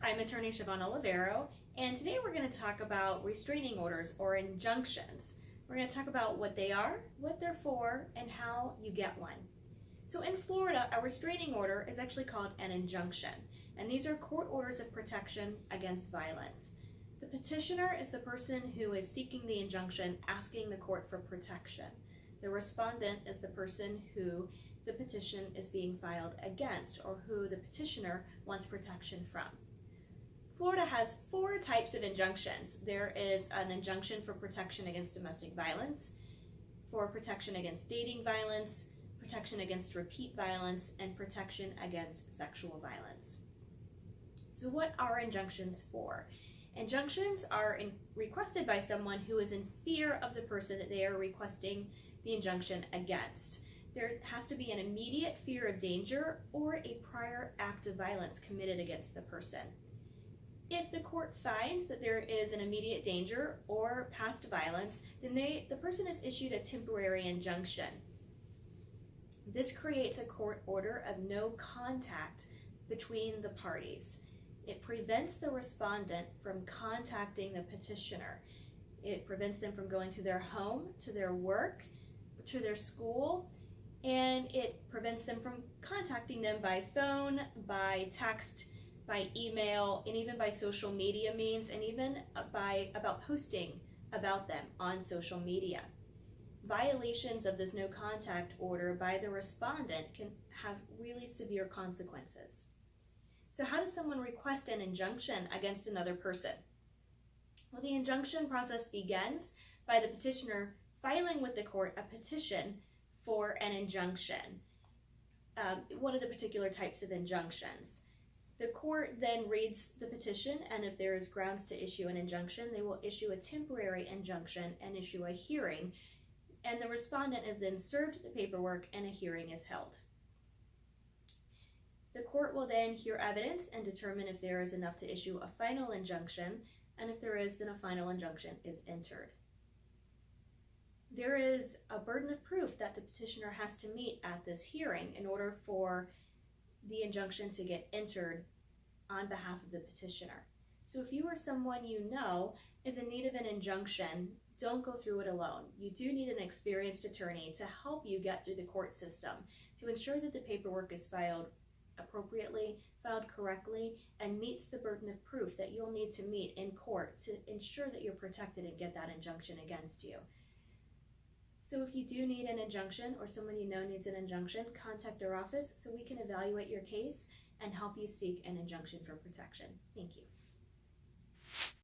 I'm attorney Siobhan Olivero, and today we're going to talk about restraining orders or injunctions. We're going to talk about what they are, what they're for, and how you get one. So in Florida, a restraining order is actually called an injunction, and these are court orders of protection against violence. The petitioner is the person who is seeking the injunction, asking the court for protection. The respondent is the person who the petition is being filed against, or who the petitioner wants protection from. Florida has 4 types of injunctions. There is an injunction for protection against domestic violence, for protection against dating violence, protection against repeat violence, and protection against sexual violence. So what are injunctions for? Injunctions are requested by someone who is in fear of the person that they are requesting the injunction against. There has to be an immediate fear of danger or a prior act of violence committed against the person. If the court finds that there is an immediate danger or past violence, then the person is issued a temporary injunction. This creates a court order of no contact between the parties. It prevents the respondent from contacting the petitioner. It prevents them from going to their home, to their work, to their school, and it prevents them from contacting them by phone, by text, by email, and even by social media means, and even about posting about them on social media. Violations of this no contact order by the respondent can have really severe consequences. So how does someone request an injunction against another person? Well, the injunction process begins by the petitioner filing with the court a petition for an injunction, one of the particular types of injunctions. The court then reads the petition, and if there is grounds to issue an injunction, they will issue a temporary injunction and issue a hearing, and the respondent is then served the paperwork and a hearing is held. The court will then hear evidence and determine if there is enough to issue a final injunction, and if there is, then a final injunction is entered. There is a burden of proof that the petitioner has to meet at this hearing in order for the injunction to get entered on behalf of the petitioner. So if you or someone you know is in need of an injunction, don't go through it alone. You do need an experienced attorney to help you get through the court system, to ensure that the paperwork is filed appropriately, filed correctly, and meets the burden of proof that you'll need to meet in court to ensure that you're protected and get that injunction against you. So if you do need an injunction, or someone you know needs an injunction, contact our office so we can evaluate your case and help you seek an injunction for protection. Thank you.